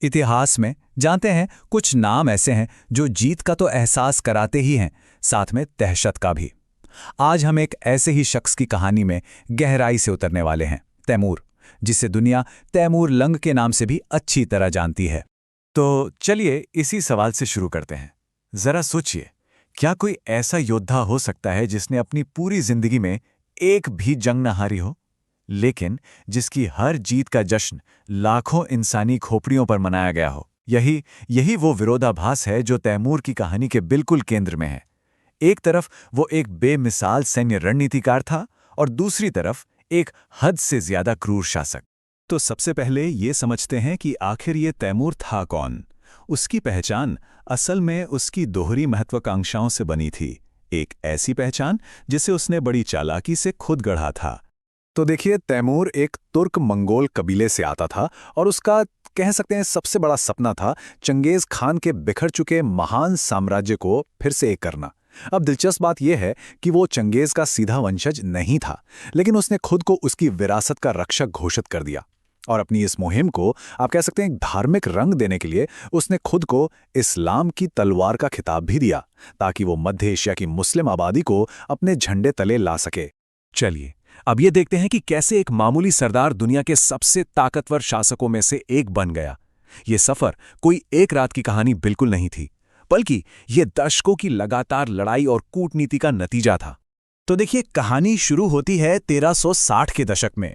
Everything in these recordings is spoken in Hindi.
इतिहास में जानते हैं कुछ नाम ऐसे हैं जो जीत का तो एहसास कराते ही हैं, साथ में दहशत का भी। आज हम एक ऐसे ही शख्स की कहानी में गहराई से उतरने वाले हैं, तैमूर, जिसे दुनिया तैमूर लंग के नाम से भी अच्छी तरह जानती है। तो चलिए इसी सवाल से शुरू करते हैं। जरा सोचिए, क्या कोई ऐसा योद्धा हो सकता है जिसने अपनी पूरी जिंदगी में एक भी जंग न हारी हो, लेकिन जिसकी हर जीत का जश्न लाखों इंसानी खोपड़ियों पर मनाया गया हो? यही यही वो विरोधाभास है जो तैमूर की कहानी के बिल्कुल केंद्र में है। एक तरफ वो एक बेमिसाल सैन्य रणनीतिकार था और दूसरी तरफ एक हद से ज्यादा क्रूर शासक। तो सबसे पहले ये समझते हैं कि आखिर ये तैमूर था कौन। उसकी पहचान असल में उसकी दोहरी महत्वाकांक्षाओं से बनी थी, एक ऐसी पहचान जिसे उसने बड़ी चालाकी से खुद गढ़ा था। तो देखिए, तैमूर एक तुर्क मंगोल कबीले से आता था और उसका कह सकते हैं सबसे बड़ा सपना था चंगेज खान के बिखर चुके महान साम्राज्य को फिर से एक करना। अब दिलचस्प बात यह है कि वो चंगेज का सीधा वंशज नहीं था, लेकिन उसने खुद को उसकी विरासत का रक्षक घोषित कर दिया और अपनी इस मुहिम को आप कह सकते हैं एक धार्मिक रंग देने के लिए उसने खुद को इस्लाम की तलवार का खिताब भी दिया, ताकि वो मध्य एशिया की मुस्लिम आबादी को अपने झंडे तले ला सके। चलिए अब ये देखते हैं कि कैसे एक मामूली सरदार दुनिया के सबसे ताकतवर शासकों में से एक बन गया। ये सफर कोई एक रात की कहानी बिल्कुल नहीं थी, बल्कि ये दशकों की लगातार लड़ाई और कूटनीति का नतीजा था। तो देखिए, कहानी शुरू होती है 1360 के दशक में।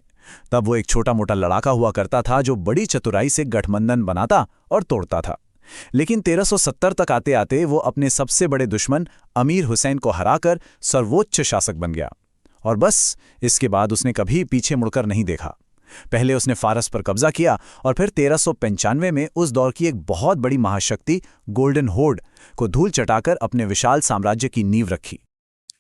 तब वो एक छोटा मोटा लड़ाका हुआ करता था जो बड़ी चतुराई से गठबंधन बनाता और तोड़ता था। लेकिन 1370 तक आते आते वो अपने सबसे बड़े दुश्मन अमीर हुसैन को हराकर सर्वोच्च शासक बन गया। और बस इसके बाद उसने कभी पीछे मुड़कर नहीं देखा। पहले उसने फारस पर कब्जा किया और फिर 1395 में उस दौर की एक बहुत बड़ी महाशक्ति गोल्डन होर्ड को धूल चटाकर अपने विशाल साम्राज्य की नींव रखी।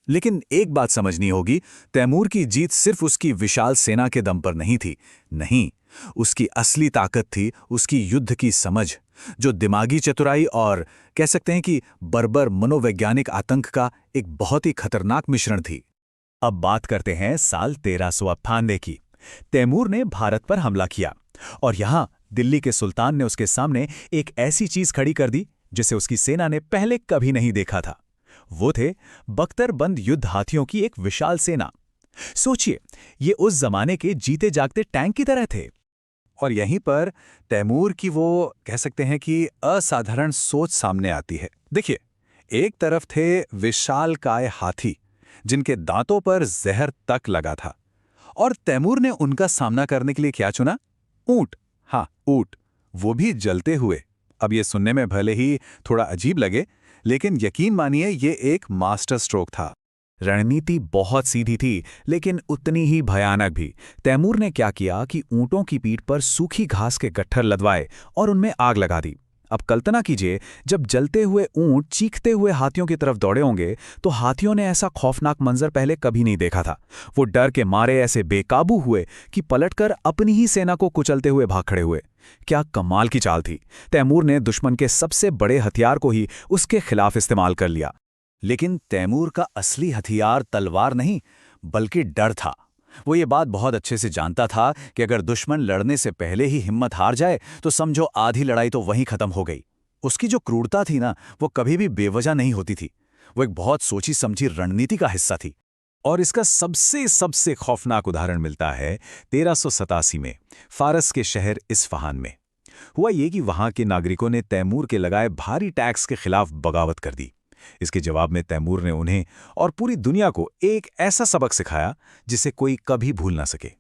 लेकिन एक बात समझनी होगी, तैमूर की जीत सिर्फ उसकी विशाल सेना के दम पर नहीं थी। नहीं, उसकी असली ताकत थी उसकी युद्ध की समझ, जो दिमागी चतुराई और कह सकते हैं कि बर्बर मनोवैज्ञानिक आतंक का एक बहुत ही खतरनाक मिश्रण थी। अब बात करते हैं साल 1398 की। तैमूर ने भारत पर हमला किया और यहां दिल्ली के सुल्तान ने उसके सामने एक ऐसी चीज खड़ी कर दी जिसे उसकी सेना ने पहले कभी नहीं देखा था। वो थे बख्तरबंद युद्ध हाथियों की एक विशाल सेना। सोचिए, ये उस जमाने के जीते जागते टैंक की तरह थे। और यहीं पर तैमूर की वो कह सकते हैं कि असाधारण सोच सामने आती है। देखिए, एक तरफ थे विशालकाय हाथी जिनके दांतों पर जहर तक लगा था, और तैमूर ने उनका सामना करने के लिए क्या चुना? ऊंट। हाँ, ऊंट, वो भी जलते हुए। अब ये सुनने में भले ही थोड़ा अजीब लगे, लेकिन यकीन मानिए ये एक मास्टर स्ट्रोक था। रणनीति बहुत सीधी थी, लेकिन उतनी ही भयानक भी। तैमूर ने क्या किया कि ऊंटों की पीठ पर सूखी घास के गट्ठर लदवाए और उनमें आग लगा दी। अब कल्पना कीजिए, जब जलते हुए ऊंट चीखते हुए हाथियों की तरफ दौड़े होंगे, तो हाथियों ने ऐसा खौफनाक मंजर पहले कभी नहीं देखा था। वो डर के मारे ऐसे बेकाबू हुए कि पलटकर अपनी ही सेना को कुचलते हुए भाग खड़े हुए। क्या कमाल की चाल थी! तैमूर ने दुश्मन के सबसे बड़े हथियार को ही उसके खिलाफ इस्तेमाल कर लिया। लेकिन तैमूर का असली हथियार तलवार नहीं, बल्कि डर था। वो ये बात बहुत अच्छे से जानता था कि अगर दुश्मन लड़ने से पहले ही हिम्मत हार जाए तो समझो आधी लड़ाई तो वहीं खत्म हो गई। उसकी जो क्रूरता थी ना, वो कभी भी बेवजह नहीं होती थी। वो एक बहुत सोची समझी रणनीति का हिस्सा थी। और इसका सबसे सबसे खौफनाक उदाहरण मिलता है 1387 में फारस के शहर इस्फहान में। हुआ ये कि वहां के नागरिकों ने तैमूर के लगाए भारी टैक्स के खिलाफ बगावत कर दी। इसके जवाब में तैमूर ने उन्हें और पूरी दुनिया को एक ऐसा सबक सिखाया जिसे कोई कभी भूल ना सके।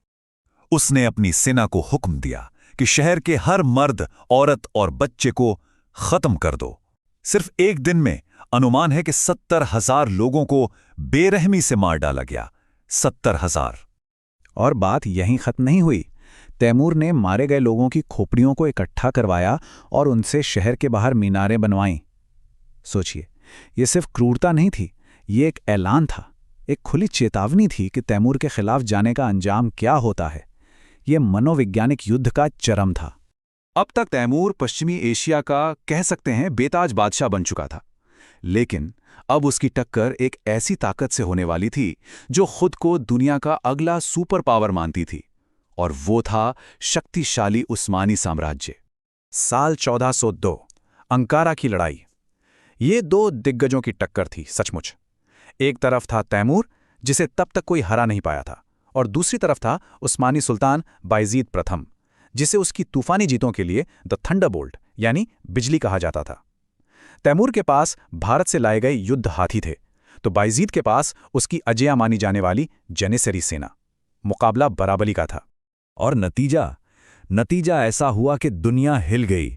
उसने अपनी सेना को हुक्म दिया कि शहर के हर मर्द, औरत और बच्चे को खत्म कर दो। सिर्फ एक दिन में अनुमान है कि 70,000 लोगों को बेरहमी से मार डाला गया। 70,000। और बात यहीं खत्म नहीं हुई। तैमूर ने मारे गए लोगों की खोपड़ियों को इकट्ठा करवाया और उनसे शहर के बाहर मीनारें बनवाईं। सोचिए, ये सिर्फ क्रूरता नहीं थी, ये एक ऐलान था, एक खुली चेतावनी थी कि तैमूर के खिलाफ जाने का अंजाम क्या होता है। ये मनोवैज्ञानिक युद्ध का चरम था। अब तक तैमूर पश्चिमी एशिया का कह सकते हैं बेताज बादशाह बन चुका था, लेकिन अब उसकी टक्कर एक ऐसी ताकत से होने वाली थी जो खुद को दुनिया का अगला सुपर पावर मानती थी, और वो था शक्तिशाली उस्मानी साम्राज्य। साल 1402, अंकारा की लड़ाई। ये दो दिग्गजों की टक्कर थी सचमुच। एक तरफ था तैमूर, जिसे तब तक कोई हरा नहीं पाया था, और दूसरी तरफ था उस्मानी सुल्तान बायजीद प्रथम, जिसे उसकी तूफानी जीतों के लिए द थंडरबोल्ट यानी बिजली कहा जाता था। तैमूर के पास भारत से लाए गए युद्ध हाथी थे, तो बायजीद के पास उसकी अजेय मानी जाने वाली जनेसरी सेना। मुकाबला बराबरी का था। और नतीजा ऐसा हुआ कि दुनिया हिल गई।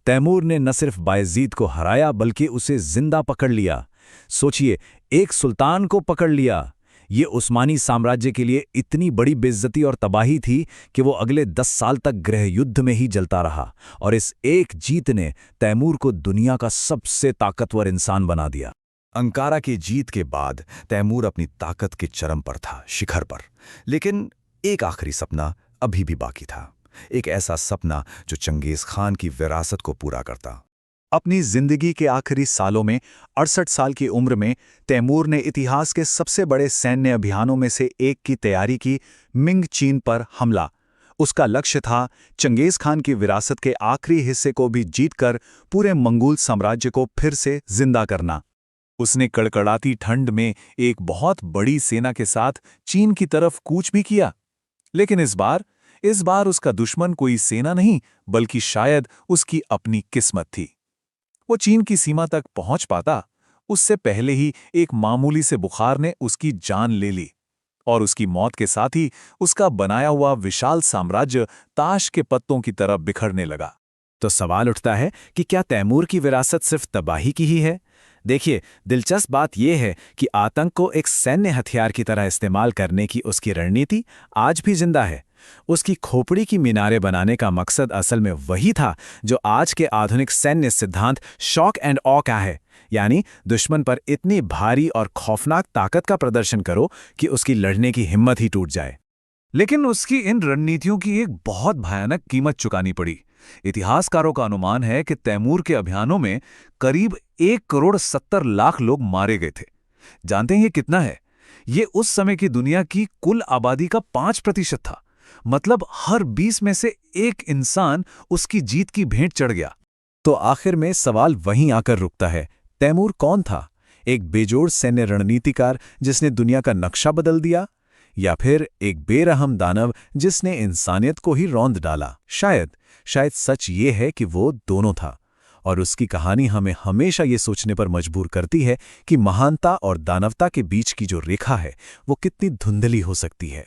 तैमूर ने न सिर्फ बायजीद को हराया बल्कि उसे जिंदा पकड़ लिया। सोचिए, एक सुल्तान को पकड़ लिया। ये उस्मानी साम्राज्य के लिए इतनी बड़ी बेइज्जती और तबाही थी कि वो अगले 10 साल तक गृह युद्ध में ही जलता रहा, और इस एक जीत ने तैमूर को दुनिया का सबसे ताकतवर इंसान बना दिया। अंकारा की जीत के बाद तैमूर अपनी ताकत के चरम पर था, शिखर पर। लेकिन एक आखिरी सपना अभी भी बाकी था, एक ऐसा सपना जो चंगेज खान की विरासत को पूरा करता। अपनी जिंदगी के आखिरी सालों में 68 साल की उम्र में तैमूर ने इतिहास के सबसे बड़े सैन्य अभियानों में से एक की तैयारी की, मिंग चीन पर हमला। उसका लक्ष्य था चंगेज खान की विरासत के आखिरी हिस्से को भी जीतकर पूरे मंगोल साम्राज्य को फिर से जिंदा करना। उसने कड़कड़ाती ठंड में एक बहुत बड़ी सेना के साथ चीन की तरफ कूच भी किया। लेकिन इस बार उसका दुश्मन कोई सेना नहीं, बल्कि शायद उसकी अपनी किस्मत थी। वो चीन की सीमा तक पहुंच पाता उससे पहले ही एक मामूली से बुखार ने उसकी जान ले ली, और उसकी मौत के साथ ही उसका बनाया हुआ विशाल साम्राज्य ताश के पत्तों की तरह बिखरने लगा। तो सवाल उठता है कि क्या तैमूर की विरासत सिर्फ तबाही की ही है? देखिए, दिलचस्प बात यह है कि आतंक को एक सैन्य हथियार की तरह इस्तेमाल करने की उसकी रणनीति आज भी जिंदा है। उसकी खोपड़ी की मीनारें बनाने का मकसद असल में वही था जो आज के आधुनिक सैन्य सिद्धांत शॉक एंड ऑ का है, यानी दुश्मन पर इतनी भारी और खौफनाक ताकत का प्रदर्शन करो कि उसकी लड़ने की हिम्मत ही टूट जाए। लेकिन उसकी इन रणनीतियों की एक बहुत भयानक कीमत चुकानी पड़ी। इतिहासकारों का अनुमान है कि तैमूर के अभियानों में करीब 1,70,00,000 लोग मारे गए थे। जानते हैं ये कितना है? ये उस समय की दुनिया की कुल आबादी का 5% था। मतलब हर 20 में से एक इंसान उसकी जीत की भेंट चढ़ गया। तो आखिर में सवाल वहीं आकर रुकता है, तैमूर कौन था? एक बेजोड़ सैन्य रणनीतिकार जिसने दुनिया का नक्शा बदल दिया, या फिर एक बेरहम दानव जिसने इंसानियत को ही रौंद डाला? शायद सच ये है कि वो दोनों था, और उसकी कहानी हमें हमेशा ये सोचने पर मजबूर करती है कि महानता और दानवता के बीच की जो रेखा है वो कितनी धुंधली हो सकती है।